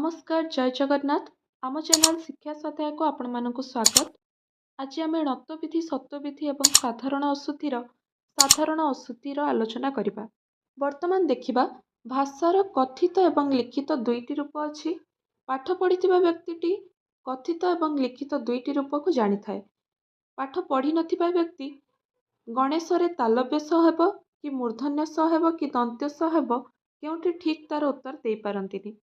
नमस्कार जय जगन्नाथ आम चैनल शिक्षा सहायक को आपण मानक स्वागत। आज आम नतविधि सत्यविधि एवं साधारण अशुद्धिर आलोचना करिबा। वर्तमान देखिबा भाषार कथित एवं लिखित दुईटी रूप अछि। पाठ पढ़िथिबा व्यक्तिटी कथित एवं लिखित दुईटी रूप को जानि थाए। पाठ पढ़ि नथिबा व्यक्ति गणेशरे तालव्य सह हेब कि मूर्धन्य सह हेब कि दन्त्य सह हेब केउठी ठीक तार उत्तर देई पारंतिनि।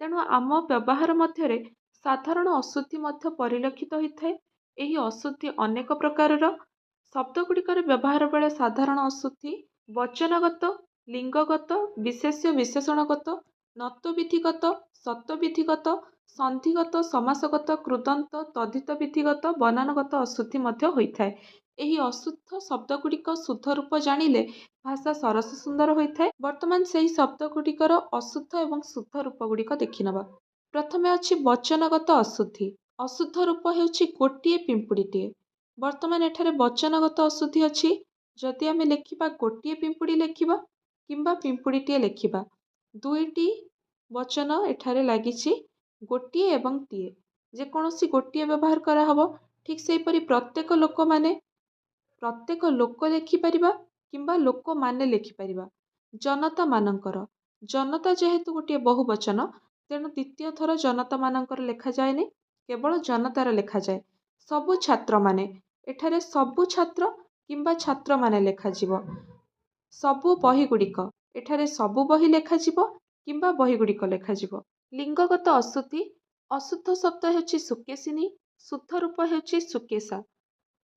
तेणु आम व्यवहार मध्य साधारण अशुद्धि मध्य परिलक्षित होता है। यही अशुद्धि अनेक प्रकारर शब्दगुड़िकर व्यवहार बेले साधारण अशुद्धि वचनगत लिंगगत विशेष्य विशेषणगत नत्वविधिगत सत्वविधिगत संधिगत समासगत कृदंत तद्धित विधिगत बनानगत अशुद्धि मध्य होता है। यही अशुद्ध शब्दगुड़िक शुद्ध रूप जानिले भाषा सरस सुंदर होता है। वर्तमान से ही शब्दगुड़िकर अशुद्ध एवं शुद्ध रूप गुड़िक देखिनवा। प्रथमे अच्छी वचनगत अशुद्धि। अशुद्ध रूप हेउछि गोटिए पिंपुड़ीटीए। वर्तमान एठारे वचनगत अशुद्धि अच्छी जदि आमे लेखिबा गोटिए पिंपुड़ी लेखिबा किंबा पिंपुड़ीटीए लेखिबा दुईटी वचन एठारे लागिछि गोटिए एवं टीए जेकोसी गोटिए व्यवहार करा हबो। ठीक सेहीपरि प्रत्येक लोक लेखिपारिबा किंबा लोक माने लेखिपारिबा। जनता मानकर जनता जेहेतु गोटे बहुवचन तेणु द्वितीय थर जनता मानकर लेखा जाएनि केवल जनतार लेखा जाए। सबु छात्र माने एठारे सबु छात्र किंबा छात्र माने लेखा जिवो। सबु बही गुड़िक एठारे सबु बही लेखा जिवो किंबा बही गुड़िक लेखा जिवो। लिंगगत अशुद्धि अशुद्ध शब्द हेउछि सुकेशिनी शुद्ध रूप हेउछि सुकेशा।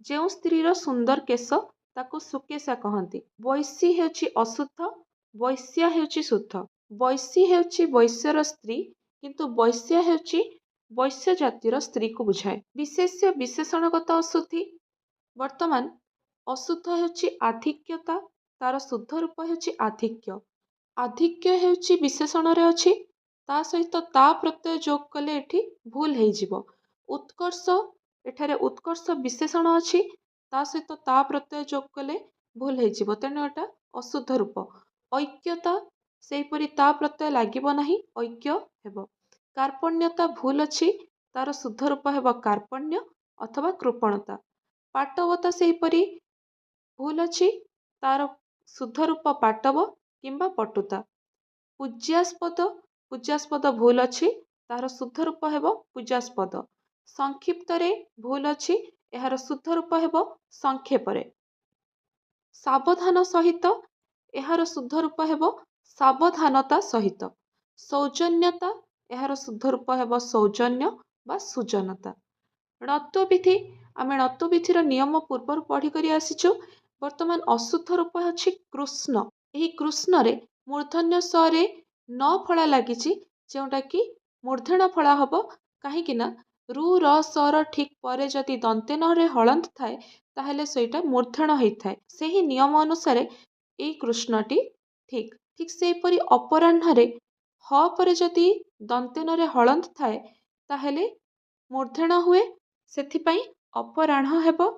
जो स्त्रीर सुंदर केश ताकू सुकेशा कहती। वैशी हेउछि अशुद्ध वैश्या हेउछि शुद्ध। वैशी हेउछि वैश्यर स्त्री किंतु वैश्या हेउछि वैश्य जातिर स्त्री को बुझाए। विशेष्य विशेषणगत अशुद्धि वर्तमान अशुद्ध हेउछि आधिक्यता तार शुद्ध रूप हेउछि आधिक्य। आधिक्य हेउछि विशेषण रे अछि ता सहित ता प्रत्यय जोग कले एठी भूल हेइ जिवो। उत्कर्ष एठारे उत्कर्ष विशेषण अछि ता सहित ता प्रत्यय जोग कले भूल हेइ जिवो तेणु एटा अशुद्ध रूप। ऐक्यता सेहीपरि ता प्रत्यय लागिबो नाही ऐक्य हेबो। कार्पण्यता भूल अछि तार शुद्ध रूप हेबो कार्पण्य अथवा कृपणता। पाटवता सेहीपरि भूल अछि तार शुद्ध रूप पाटव किंबा पटुता। पूज्यास्पद भूल अछि तार शुद्ध रूप हेबो पूज्यास्पद। संक्षिप्त रे भूल अछि एहार शुद्ध रूप हेबो संक्षेपरे। सावधान सहित एहार शुद्ध रूप हेबो सावधानता सहित। सौजन्यता एहार शुद्ध रूप हेबो सौजन्य बा सुजनता। नत्वविधि आमे नत्वविधिर नियम पूर्वर पढ़ी करी आसीचु। वर्तमान अशुद्ध रूप अछि कृष्ण। एही कृष्ण रे मूर्धन्य स रे न फला लागिछि जेउटा कि मूर्धन फला हबो काहेकि ना रु र स र ठीक परे जदि दन्ते न रे हलंत थाए ताहेले सेटा मूर्धन हेइथाए। सेही नियम अनुसार एई कृष्णटी ठीक ठीक सेहीपरि अपराह्न ह परे जदि दन्ते न रे हलंत थाए ताहेले मूर्धन हुए सेथिपाई अपराह्न हेबो।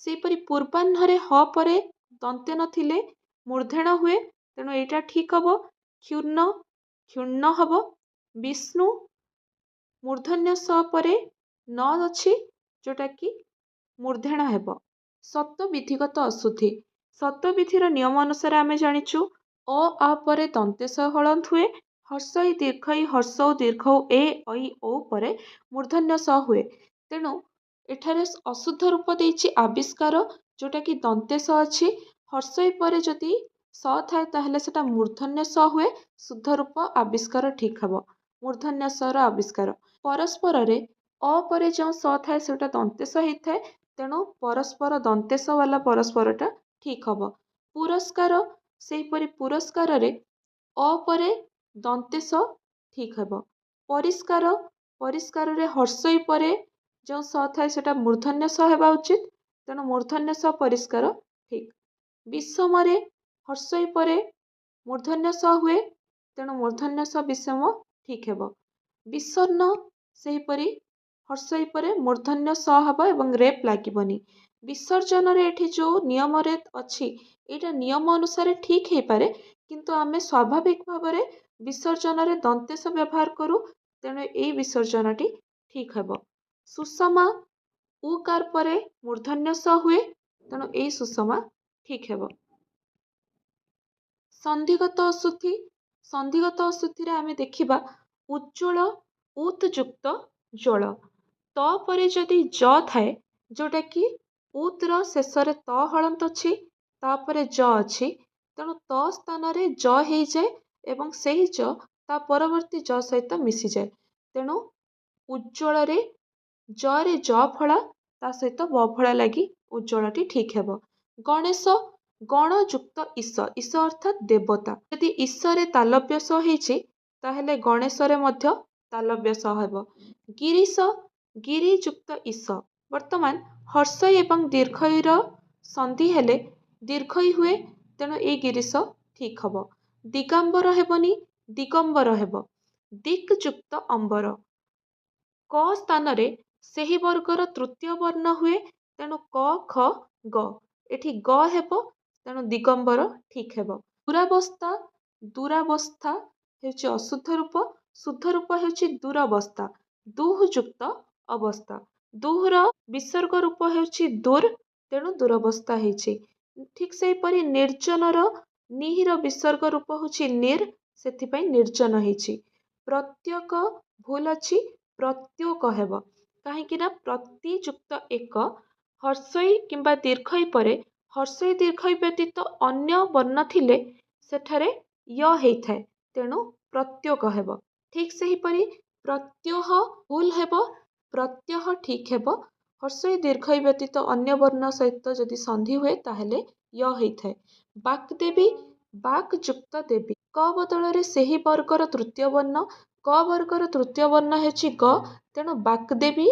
सेहीपरि पूर्वाह्न रे ह परे दन्ते नथिले मूर्धन हुए तेणु एटा ठीक हबो। क्षुर्ण क्षुण्ण हबो। विष्णु मूर्धन्य स परे न अछि जोटा कि मूर्धन हेबो। सत्वविधिगत अशुद्धि सत्वविधिर नियम अनुसार आमे जानिचु अ आ परे दन्ते स हलंत हुए हर्षई दीर्घई हर्षौ दीर्घौ ए ऐ ओ परे मूर्धन्य स हुए तेणु एठारे अशुद्ध रूप देइछि आविष्कार जोटा कि दन्ते स अछि। हर्षई परे जदि स थाए ताहेले सेटा मूर्धन्य स हुए शुद्ध रूप आविष्कार ठीक हबो मूर्धन्य स र आविष्कार। परस्पर रे अ परे जो स थाए सेटा दन्ते स हेइथाए तेणु परस्पर दन्ते स वाला परस्परटा ठीक हबो। पुरस्कार सेहीपरि पुरस्कार रे अ परे दन्ते स ठीक हेबो। परिष्कार परिष्कार रे हर्षई परे जो स थाए सेटा मूर्धन्य स हेबा उचित तेणु मूर्धन्य स परिष्कार ठीक। विषम रे हर्षई परे मूर्धन्य स हुए तेणु मूर्धन्य स विषम ठीक हेबो। विषण्ण सेहीपरि हर्षई परे मूर्धन्य स हबो एवं रेप लागिबनी। विसर्जन रे एठी जो नियम रे अछि एटा नियम अनुसार ठीक हे पारे किंतु आमे स्वाभाविक भाबरे विसर्जन रे दन्ते स व्यवहार करू ତେଣୁ ଏଇ ବିସର୍ଜନଟି ଠିକ୍ ହେବ। ସୁଷମା ଉକାର ପରେ ମୂର୍ଧନ୍ୟ ସ ହୁଏ, ତେଣୁ ଏଇ ସୁଷମା ଠିକ୍ ହେବ। ସନ୍ଧିଗତ ଅଶୁଦ୍ଧି। ସନ୍ଧିଗତ ଅଶୁଦ୍ଧିରେ ଆମେ ଦେଖିବା ଉଜ୍ଜ୍ୱଳ ଉତ୍ ଯୁକ୍ତ ଜ୍ୱଳ। ତ ପରେ ଯଦି ଜ ଥାଏ, ଯୋଉଟା କି ଉତ୍ ର ଶେଷରେ ତ ହଳନ୍ତ ଅଛି, ତାପରେ ଜ ଅଛି, ତେଣୁ ତ ସ୍ଥାନରେ ଜ ହେଇଯାଏ ଏବଂ ସେହି ଜ ତା ପରବର୍ତ୍ତୀ ଜ ସହିତ ମିଶିଯାଏ। ତେଣୁ ଉଜ୍ଜ୍ୱଳରେ ଜରେ ଜ ଫଳା ତା ସହିତ ବ ଫଳା ଲାଗି ଉଜ୍ଜ୍ୱଳଟି ଠିକ୍ ହେବ। ଗଣେଶ ଗଣ ଯୁକ୍ତ ଈଶ। ଈଶ ଅର୍ଥାତ୍ ଦେବତା। ଯଦି ଈଶରେ ତାଲବ୍ୟ ସ ହେଇଛି, ତାହେଲେ ଗଣେଶରେ ମଧ୍ୟ ତାଲବ୍ୟ ସ ହେବ। ଗିରିଶ ଗିରି ଯୁକ୍ତ ଈଶ। ବର୍ତ୍ତମାନ ହର୍ଷଇ ଏବଂ ଦୀର୍ଘଇର ସନ୍ଧି ହେଲେ ଦୀର୍ଘଇ ହୁଏ, ତେଣୁ ଏଇ ଗିରିଶ ଠିକ୍ ହବ। ଦିଗାମ୍ବର ହେବନି, ଦିଗମ୍ବର ହେବ। ଦିକ୍ ଯୁକ୍ତ ଅମ୍ବର। କ ସ୍ଥାନରେ ସେହି ବର୍ଗର ତୃତୀୟ ବର୍ଣ୍ଣ ହୁଏ, ତେଣୁ କ ଖ ଗ। ଏଠି ଗ ହେବ, ତେଣୁ ଦିଗମ୍ବର ଠିକ୍ ହେବ। ଦୂରାବସ୍ଥା ଦୂରାବସ୍ଥା ହେଉଛି ଅଶୁଦ୍ଧ ରୂପ, ଶୁଦ୍ଧ ରୂପ ହେଉଛି ଦୂରବସ୍ଥା। ଦୁଃ ଯୁକ୍ତ ଅବସ୍ଥା। ଦୁଃର ବିସର୍ଗ ରୂପ ହେଉଛି ଦୂର୍, ତେଣୁ ଦୂରବସ୍ଥା ହେଇଛି। ଠିକ୍ ସେହିପରି ନିର୍ଜନର ନିହିର ବିସର୍ଗ ରୂପ ହେଉଛି ନିର୍, ସେଥିପାଇଁ ନିର୍ଜନ ହେଇଛି। ପ୍ରତ୍ୟକ ଭୁଲ ଅଛି, ପ୍ରତ୍ୟୋକ ହେବ। କାହିଁକି ନା ପ୍ରତି ଯୁକ୍ତ ଏକ ହର୍ଷଇ କିମ୍ବା ଦୀର୍ଘଇ ପରେ ହର୍ଷଇ ଦୀର୍ଘଇ ବ୍ୟତୀତ ଅନ୍ୟ ବର୍ଣ୍ଣ ଥିଲେ ସେଠାରେ ୟ ହେଇଥାଏ, ତେଣୁ ପ୍ରତ୍ୟୋକ ହେବ। ଠିକ୍ ସେହିପରି ପ୍ରତ୍ୟହ ଭୁଲ ହେବ, ପ୍ରତ୍ୟହ ଠିକ୍ ହେବ। ହର୍ଷଇ ଦୀର୍ଘଇ ବ୍ୟତୀତ ଅନ୍ୟ ବର୍ଣ୍ଣ ସହିତ ଯଦି ସନ୍ଧି ହୁଏ, ତାହେଲେ ୟ ହେଇଥାଏ। ବାକ୍ଦେବୀ ବାକ୍ ଯୁକ୍ତ ଦେବୀ। କ ବଦଳରେ ସେହି ବର୍ଗର ତୃତୀୟ ବର୍ଣ୍ଣ। କ ବର୍ଗର ତୃତୀୟ ବର୍ଣ୍ଣ ହେଉଛି ଗ, ତେଣୁ ବାକ୍ଦେବୀ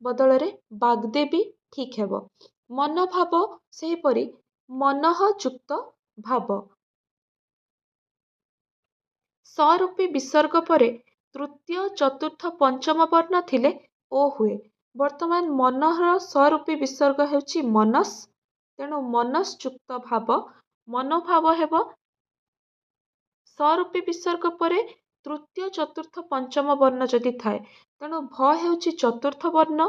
ବଦଳରେ ବାଗ୍ଦେବୀ ଠିକ୍ ହେବ। ମନୋଭାବ ସେହିପରି ମନଃ ଯୁକ୍ତ ଭାବ। ସ୍ୱରୂପୀ ବିସର୍ଗ ପରେ ତୃତୀୟ ଚତୁର୍ଥ ପଞ୍ଚମ ବର୍ଣ୍ଣ ଥିଲେ ଓ ହୁଏ। ବର୍ତ୍ତମାନ ମନଃର ସ୍ୱରୂପୀ ବିସର୍ଗ ହେଉଛି ମନସ୍, ତେଣୁ ମନସ୍ ଯୁକ୍ତ ଭାବ ମନୋଭାବ ହେବ। ସ୍ୱରୂପୀ ବିସର୍ଗ ପରେ ତୃତୀୟ ଚତୁର୍ଥ ପଞ୍ଚମ ବର୍ଣ୍ଣ ଯଦି ଥାଏ, ତେଣୁ ଭ ହେଉଛି ଚତୁର୍ଥ ବର୍ଣ୍ଣ,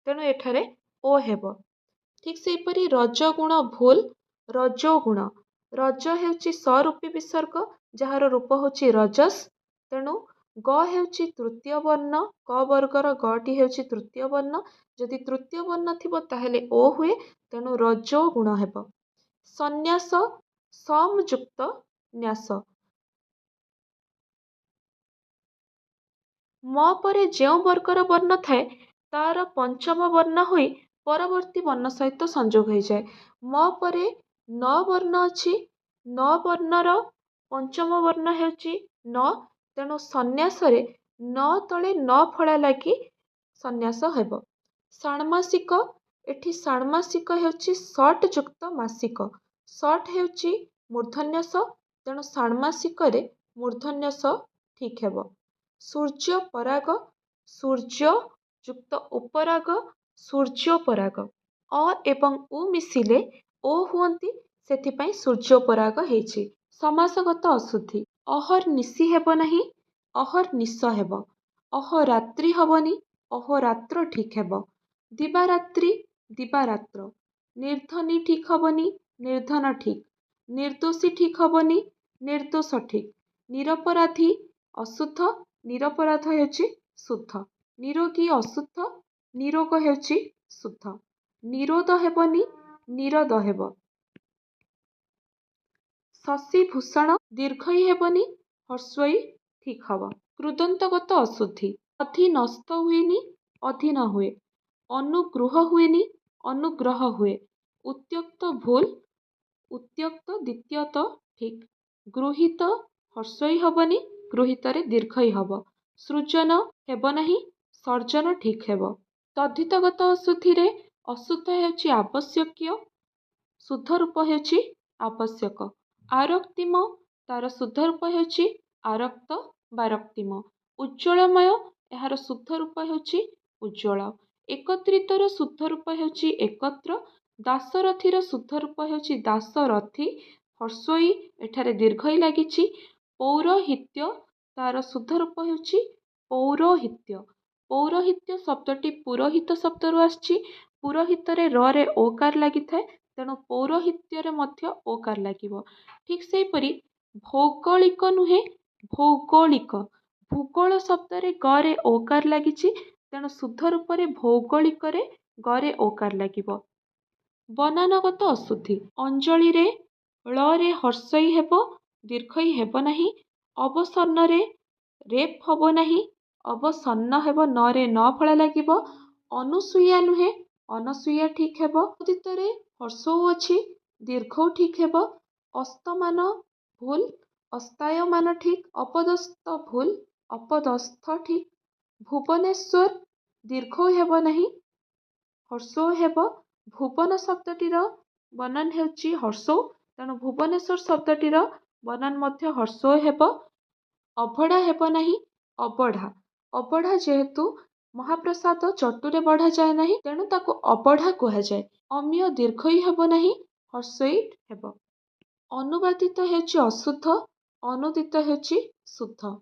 ତେଣୁ ଏଠାରେ ଓ ହେବ। ଠିକ୍ ସେହିପରି ରଜଗୁଣ ଭୁଲ, ରଜୋଗୁଣ। ରଜ ହେଉଛି ସ୍ୱରୂପୀ ବିସର୍ଗ, ଯାହାର ରୂପ ହେଉଛି ରଜସ୍, ତେଣୁ ଗ ହେଉଛି ତୃତୀୟ ବର୍ଣ୍ଣ। କ ବର୍ଗର ଗଟି ହେଉଛି ତୃତୀୟ ବର୍ଣ୍ଣ। ଯଦି ତୃତୀୟ ବର୍ଣ୍ଣ ଥିବ, ତାହେଲେ ଓ ହୁଏ, ତେଣୁ ରଜୋଗୁଣ ହେବ। ସନ୍ନ୍ୟାସ ସମ୍ ଯୁକ୍ତ ନ୍ୟାସ। ମ ପରେ ଯେଉଁ ବର୍ଗର ବର୍ଣ୍ଣ ଥାଏ, ତାର ପଞ୍ଚମ ବର୍ଣ୍ଣ ହୋଇ ପରବର୍ତ୍ତୀ ବର୍ଣ୍ଣ ସହିତ ସଂଯୋଗ ହୋଇଯାଏ। ମ ପରେ ନ ବର୍ଣ୍ଣ ଅଛି, ନ ବର୍ଣ୍ଣର ପଞ୍ଚମ ବର୍ଣ୍ଣ ହେଉଛି ନ, ତେଣୁ ସନ୍ନ୍ୟାସରେ ନ ତଳେ ନ ଫଳା ଲାଗି ସନ୍ନ୍ୟାସ ହେବ। ଷାଣ୍ମାସିକ। ଏଠି ଷାଣ୍ମାସିକ ହେଉଛି ଷଟ୍ ଯୁକ୍ତ ମାସିକ। ଷଟ୍ ହେଉଛି ମୂର୍ଧନ୍ୟ ସ, ତେଣୁ ଷାଣ୍ମାସିକରେ ମୂର୍ଧନ୍ୟ ସ ଠିକ୍ ହେବ। ସୂର୍ଯ୍ୟ ପରାଗ। ସୂର୍ଯ୍ୟ ଯୁକ୍ତ ଉପରାଗ, ସୂର୍ଯ୍ୟୋପରାଗ। ଅ ଏବଂ ଉ ମିଶିଲେ ଓ ହୁଅନ୍ତି, ସେଥିପାଇଁ ସୂର୍ଯ୍ୟୋପରାଗ ହେଇଛି। ସମାସଗତ ଅଶୁଦ୍ଧି। ଅହର୍ନିଶି ହେବ ନାହିଁ, ଅହର୍ନିଶ ହେବ। ଅହୋରାତ୍ରି ହବନି, ଅହୋରାତ୍ର ଠିକ୍ ହେବ। ଦିବାରାତ୍ରି ଦିବାରାତ୍ର। ନିର୍ଧନୀ ଠିକ୍ ହବନି, ନିର୍ଧନ ଠିକ୍। ନିର୍ଦୋଷୀ ଠିକ୍ ହବନି, ନିର୍ଦୋଷ ଠିକ୍। ନିରପରାଧୀ ଅଶୁଦ୍ଧ, ନିରପରାଧ ହେଉଛି ଶୁଦ୍ଧ। ନିରୋଗୀ ଅଶୁଦ୍ଧ, ନିରୋଗ ହେଉଛି ଶୁଦ୍ଧ। ନିରୋଧ ହେବନି, ନିରୋଧ ହେବ। ଶଶିଭୂଷଣ ଦୀର୍ଘଇ ହେବନି, ହର୍ଷଇ ଠିକ୍ ହବ। କୃଦନ୍ତଗତ ଅଶୁଦ୍ଧି। ଅଧିନସ୍ତ ହୁଏନି, ଅଧୀନ ହୁଏ। ଅନୁଗୃହ ହୁଏନି, ଅନୁଗ୍ରହ ହୁଏ। ଉତ୍ତ୍ୟକ୍ତ ଭୁଲ, ଉତ୍ତ୍ୟକ୍ତ ଦ୍ୱିତୀୟତ ଠିକ୍। ଗୃହୀତ ହର୍ଷଇ ହବନି, ଗୃହୀତରେ ଦୀର୍ଘଇ ହବ। ସୃଜନ ହେବ ନାହିଁ, ସର୍ଜନ ଠିକ୍ ହେବ। ତଦ୍ଧିତଗତ ଅଶୁଦ୍ଧିରେ ଅଶୁଦ୍ଧ ହେଉଛି ଆବଶ୍ୟକୀୟ, ଶୁଦ୍ଧ ରୂପ ହେଉଛି ଆବଶ୍ୟକ। ଆରକ୍ତିମ, ତାର ଶୁଦ୍ଧ ରୂପ ହେଉଛି ଆରକ୍ତ ବା ରକ୍ତିମ। ଉଜ୍ଜ୍ୱଳମୟ, ଏହାର ଶୁଦ୍ଧ ରୂପ ହେଉଛି ଉଜ୍ଜ୍ୱଳ। ଏକତ୍ରିତର ଶୁଦ୍ଧ ରୂପ ହେଉଛି ଏକତ୍ର। ଦାଶରଥୀର ଶୁଦ୍ଧ ରୂପ ହେଉଛି ଦାଶରଥୀ। ହର୍ଷଇ ଏଠାରେ ଦୀର୍ଘଇ ଲାଗିଛି। ପୌରୋହିତ୍ୟ ତାର ଶୁଦ୍ଧ ରୂପ ହେଉଛି ପୌରୋହିତ୍ୟ। ପୌରୋହିତ୍ୟ ଶବ୍ଦଟି ପୁରୋହିତ ଶବ୍ଦରୁ ଆସିଛି। ପୁରୋହିତରେ ରରେ ଓକାର ଲାଗିଥାଏ, ତେଣୁ ପୌରୋହିତ୍ୟରେ ମଧ୍ୟ ଓକାର ଲାଗିବ। ଠିକ୍ ସେହିପରି ଭୌଗୋଳିକ ନୁହେଁ, ଭୌଗୋଳିକ। ଭୂଗୋଳ ଶବ୍ଦରେ ଗରେ ଓକାର ଲାଗିଛି, ତେଣୁ ଶୁଦ୍ଧ ରୂପରେ ଭୌଗୋଳିକରେ ଗରେ ଓକାର ଲାଗିବ। ବନାନଗତ ଅଶୁଦ୍ଧି। ଅଞ୍ଜଳିରେ ଳରେ ହର୍ଷଇ ହେବ, ଦୀର୍ଘଇ ହେବ ନାହିଁ। ଅବସନ୍ନରେ ରେପ୍ ହବ ନାହିଁ, ଅବସନ୍ନ ହେବ, ନରେ ନ ଫଳା ଲାଗିବ। ଅନୁସୂୟା ନୁହେଁ, ଅନସୂୟା ଠିକ୍ ହେବ। ଉଦିତରେ ହର୍ଷଉ ଅଛି, ଦୀର୍ଘଉ ଠିକ୍ ହେବ। ଅସ୍ତମାନ ଭୁଲ, ଅସ୍ତାୟମାନ ଠିକ୍। ଅପଦସ୍ଥ ଭୁଲ, ଅପଦସ୍ଥ ଠିକ୍। ଭୁବନେଶ୍ୱର ଦୀର୍ଘଉ ହେବ ନାହିଁ, ହର୍ଷଉ ହେବ। ଭୁବନ ଶବ୍ଦଟିର ବନାନ ହେଉଛି ହର୍ଷଉ, ତେଣୁ ଭୁବନେଶ୍ୱର ଶବ୍ଦଟିର ବନାନ ମଧ୍ୟ ହର୍ଷଉ ହେବ। ଅଭଡ଼ା ହେବ ନାହିଁ, ଅବଢ଼ା। ଅବଢ଼ା ଯେହେତୁ ମହାପ୍ରସାଦ ଚଟୁରେ ବଢ଼ାଯାଏ ନାହିଁ, ତେଣୁ ତାକୁ ଅବଢ଼ା କୁହାଯାଏ। ଅମିୟ ଦୀର୍ଘଇ ହେବ ନାହିଁ, ହର୍ଷଇ ହେବ। ଅନୁବାଦିତ ହେଉଛି ଅଶୁଦ୍ଧ, ଅନୁଦିତ ହେଉଛି ଶୁଦ୍ଧ।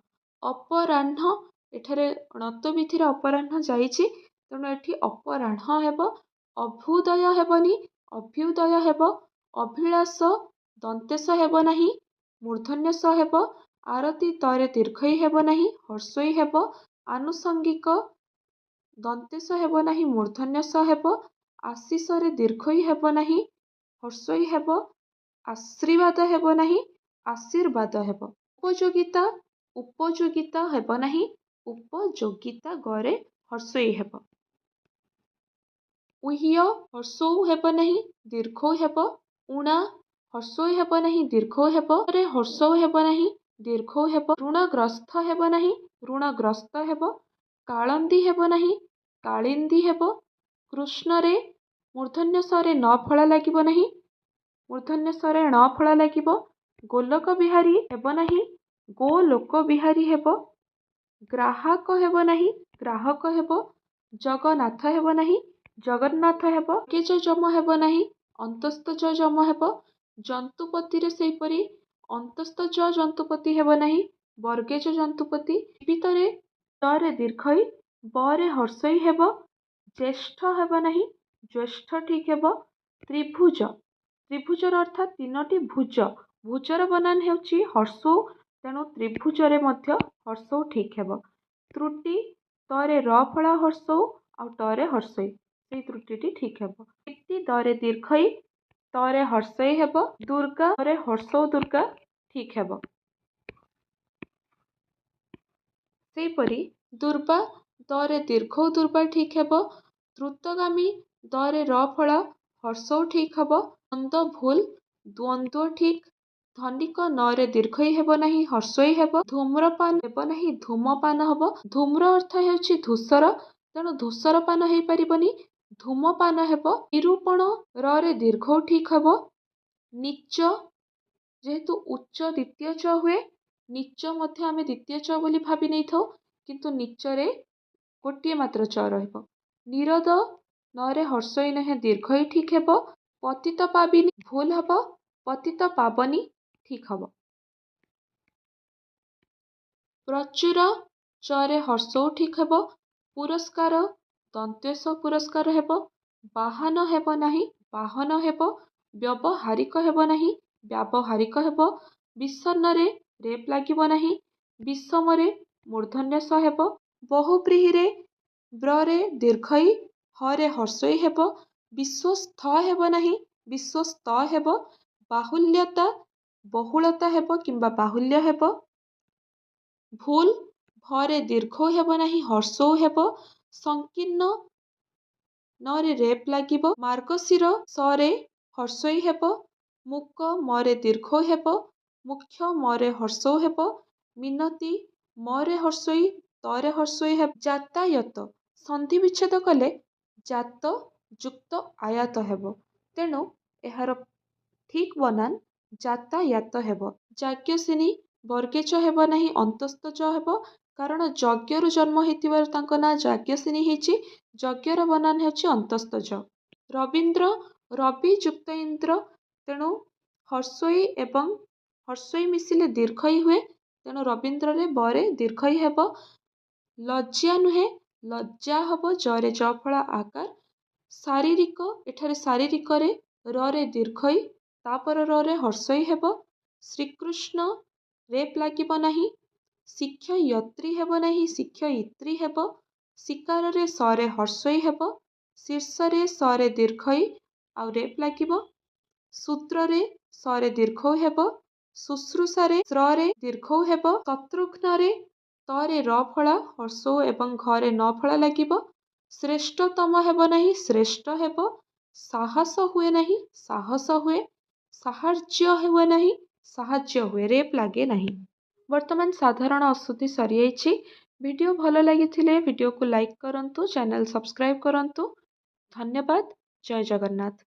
ଅପରାହ୍ନ, ଏଠାରେ ଣତ୍ବ ବିଧିରେ ଅପରାହ୍ନ ଯାଇଛି, ତେଣୁ ଏଠି ଅପରାହ୍ନ ହେବ। ଅଭ୍ୟୁଦୟ ହେବନି, ଅଭ୍ୟୁଦୟ ହେବ। ଅଭିଳାଷ ଦନ୍ତେଶ ହେବ ନାହିଁ, ମୂର୍ଧନ୍ୟ ସ ହେବ। ଆରତି ତରେ ଦୀର୍ଘଇ ହେବ ନାହିଁ, ହର୍ଷଇ ହେବ। ଆନୁଷଙ୍ଗିକ ଦନ୍ତେଶ ହେବ ନାହିଁ, ମୂର୍ଧନ୍ୟ ସ ହେବ। ଆଶିଷରେ ଦୀର୍ଘଇ ହେବ ନାହିଁ, ହର୍ଷଇ ହେବ। ଆଶୀର୍ବାଦ ହେବ ନାହିଁ, ଆଶୀର୍ବାଦ ହେବ। ଉପଯୋଗିତା, ଉପଯୋଗିତା ହେବ ନାହିଁ, ଉପଯୋଗିତା ଗରେ ହର୍ଷଇ ହେବ। ଉହ୍ୟ ହର୍ଷଉ ହେବ ନାହିଁ, ଦୀର୍ଘଉ ହେବ। ଉଣା ହର୍ଷଉ ହେବ ନାହିଁ, ଦୀର୍ଘଉ ହେବ। ରେ ହର୍ଷଉ ହେବ ନାହିଁ, ଦୀର୍ଘଉ ହେବ। ଋଣଗ୍ରସ୍ତ ହେବ ନାହିଁ, ଋଣଗ୍ରସ୍ତ ହେବ। କାଳନ୍ଦୀ ହେବ ନାହିଁ, କାଳିନ୍ଦୀ ହେବ। କୃଷ୍ଣରେ ମୂର୍ଧନ୍ୟ ସରେ ନ ଫଳା ଲାଗିବ ନାହିଁ, ମୂର୍ଧନ୍ୟ ସରେ ଣ ଫଳା ଲାଗିବ। ଗୋଲୋକ ବିହାରୀ ହେବ ନାହିଁ, ଗୋଲୋକ ବିହାରୀ ହେବ। ଗ୍ରାହକ ହେବ ନାହିଁ, ଗ୍ରାହକ ହେବ। ଜଗନ୍ନାଥ ହେବ ନାହିଁ, ଜଗନ୍ନାଥ ହେବ। ବର୍ଗେଜ ଯମ ହେବ ନାହିଁ, ଅନ୍ତସ୍ଥ ଜ ଯମ ହେବ। ଯନ୍ତୁପତିରେ ସେହିପରି ଅନ୍ତସ୍ଥ ଜ ଯନ୍ତୁପତି ହେବ ନାହିଁ, ବର୍ଗେଜ ଯନ୍ତୁପତି। ଜୀବିତରେ ରେ ଦୀର୍ଘଇ, ବରେ ହର୍ଷଇ ହେବ। ଜ୍ୟେଷ୍ଠ ହେବ ନାହିଁ, ଜ୍ୟେଷ୍ଠ ଠିକ୍ ହେବ। ତ୍ରିଭୁଜ, ତ୍ରିଭୁଜର ଅର୍ଥ ତିନୋଟି ଭୁଜ। ଭୁଜର ବନାନ ହେଉଛି ହର୍ଷଉ, ତେଣୁ ତ୍ରିଭୁଜରେ ମଧ୍ୟ ହର୍ଷଉ ଠିକ୍ ହେବ। ତ୍ରୁଟି, ତରେ ର ଫଳା ହର୍ଷଉ ଆଉ ଟରେ ହର୍ଷଇ, ସେଇ ତ୍ରୁଟିଟି ଠିକ୍ ହେବ। ଇତି ଦରେ ଦୀର୍ଘଇ, ତରେ ହର୍ଷଇ ହେବ। ଦୁର୍ଗା ତରେ ହର୍ଷଉ ଦୁର୍ଗା ଠିକ୍ ହେବ। ସେହିପରି ଦୁର୍ବା ଦରେ ଦୀର୍ଘଉ ଦୁର୍ବା ଠିକ୍ ହେବ। ଦ୍ରୁତଗାମୀ ଦରେ ର ଫଳା ହର୍ଷଉ ଠିକ୍ ହେବ। ଦ୍ୱନ୍ଦ ଭୁଲ, ଦ୍ୱନ୍ଦ୍ୱ ଠିକ୍। ଧନିକ ନରେ ଦୀର୍ଘଇ ହେବ ନାହିଁ, ହର୍ଷଇ ହେବ। ଧୂମ୍ରପାନ ହେବ ନାହିଁ, ଧୂମପାନ ହେବ। ଧୂମ୍ର ଅର୍ଥ ହେଉଛି ଧୂସର, ତେଣୁ ଧୂସର ପାନ ହେଇପାରିବନି, ଧୂମପାନ ହେବ। ନିରୂପଣ ରରେ ଦୀର୍ଘଉ ଠିକ୍ ହେବ। ନିଚ, ଯେହେତୁ ଉଚ୍ଚ ଦ୍ୱିତୀୟ ଚ ହୁଏ, ନିଚ ମଧ୍ୟ ଆମେ ଦ୍ୱିତୀୟ ଚ ବୋଲି ଭାବି ନେଇଥାଉ, କିନ୍ତୁ ନିଚରେ ଗୋଟିଏ ମାତ୍ର ଚ ରହିବ। ନିରୋଧ ନରେ ହର୍ଷଇ ନାହିଁ, ଦୀର୍ଘଇ ଠିକ୍ ହେବ। ପତିତ ପାବିନୀ ଭୁଲ ହେବ, ପତିତ ପାବନୀ ଠିକ୍ ହେବ। ପ୍ରଚୁର ଚରେ ହର୍ଷଉ ଠିକ୍ ହେବ। ପୁରସ୍କାର ଦନ୍ତେଶ ପୁରସ୍କାର ହେବ। ବାହନ ହେବ ନାହିଁ, ବାହନ ହେବ। ବ୍ୟବହାରିକ ହେବ ନାହିଁ, ବ୍ୟାବହାରିକ ହେବ। ବିଷଣ୍ଣରେ ରେପ୍ ଲାଗିବ ନାହିଁ, ବିଷମରେ ମୂର୍ଧନ୍ୟ ସ ହେବ। ବହୁବ୍ରୀହିରେ ବ୍ରରେ ଦୀର୍ଘଇ, ହରେ ହର୍ଷଇ ହେବ। ବିଶ୍ୱସ୍ତ ହେବ ନାହିଁ, ବିଶ୍ୱସ୍ତ ହେବ। ବାହୁଲ୍ୟତା ବହୁଳତା ହେବ କିମ୍ବା ବାହୁଲ୍ୟ ହେବ। ଭୁଲ, ଭରେ ଦୀର୍ଘଉ ହେବ ନାହିଁ, ହର୍ଷଉ ହେବ। ସଂକୀର୍ଣ୍ଣ ନରେ ରେପ୍ ଲାଗିବ। ମାର୍ଗଶିର ସରେ ହର୍ଷଇ ହେବ। ମୁକ ମରେ ଦୀର୍ଘଉ ହେବ। ମୁଖ୍ୟ ମରେ ହର୍ଷଉ ହେବ। ମିନତି ମରେ ହର୍ଷଇ, ତରେ ହର୍ଷଇ ହେବ। ଯାତାୟତ ସନ୍ଧି ବିଚ୍ଛେଦ କଲେ ଜାତ ଯୁକ୍ତ ଆୟାତ ହେବ, ତେଣୁ ଏହାର ଠିକ୍ ବନାନ ଯାତାୟାତ ହେବ। ଯାଜ୍ଞସେନୀ ବର୍ଗେଜ ହେବ ନାହିଁ, ଅନ୍ତସ୍ଥ ଜ ହେବ, କାରଣ ଯଜ୍ଞରୁ ଜନ୍ମ ହେଇଥିବାରୁ ତାଙ୍କ ନାଁ ଯାଜ୍ଞସେନୀ ହେଇଛି। ଯଜ୍ଞର ବନାନ ହେଉଛି ଅନ୍ତସ୍ଥ ଜ। ରବୀନ୍ଦ୍ର ରବି ଯୁକ୍ତ ଇନ୍ଦ୍ର, ତେଣୁ ହର୍ଷଇ ଏବଂ ହର୍ଷଇ ମିଶିଲେ ଦୀର୍ଘଇ ହୁଏ, ତେଣୁ ରବୀନ୍ଦ୍ରରେ ବରେ ଦୀର୍ଘ ଇ ହେବ। ଲଜ୍ଜା ନୁହେଁ, ଲଜ୍ଜା ହବ ଜରେ ଜ ଫଳା ଆକାର। ଶାରୀରିକ, ଏଠାରେ ଶାରୀରିକରେ ରରେ ଦୀର୍ଘ ଇ, ତାପର ରରେ ହର୍ଷ ଇ ହେବ। ଶ୍ରୀକୃଷ୍ଣ ରେପ୍ ଲାଗିବ ନାହିଁ। ଶିକ୍ଷୟତ୍ରୀ ହେବ ନାହିଁ, ଶିକ୍ଷୟିତ୍ରୀ ହେବ। ଶିକାରରେ ସରେ ହର୍ଷ ଇ ହେବ। ଶୀର୍ଷରେ ସରେ ଦୀର୍ଘ ଇ ଆଉ ରେପ୍ ଲାଗିବ। ସୂତ୍ରରେ ସରେ ଦୀର୍ଘ ଉ ହେବ। ଶୁଶ୍ରୂଷାରେ ସ୍ରରେ ଦୀର୍ଘ ଉ ହେବ। ଶତ୍ରୁଘ୍ନରେ ତରେ ର ଫଳା ହର୍ଷ ଉ ଏବଂ ଘରେ ନ ଫଳା ଲାଗିବ। ଶ୍ରେଷ୍ଠତମ ହେବ ନାହିଁ, ଶ୍ରେଷ୍ଠ ହେବ। ସାହସ ହୁଏ ନାହିଁ, ସାହସ ହୁଏ। ସାହାଯ୍ୟ ହୁଏ ନାହିଁ, ସାହାଯ୍ୟ ହୁଏ। ରେପ୍ ଲାଗେ ନାହିଁ। ବର୍ତ୍ତମାନ ସାଧାରଣ ଅଶୁଦ୍ଧି ସରିଯାଇଛି। ଭିଡ଼ିଓ ଭଲ ଲାଗିଥିଲେ ଭିଡ଼ିଓକୁ ଲାଇକ୍ କରନ୍ତୁ, ଚ୍ୟାନେଲ ସବସ୍କ୍ରାଇବ୍ କରନ୍ତୁ। ଧନ୍ୟବାଦ। ଜୟ ଜଗନ୍ନାଥ।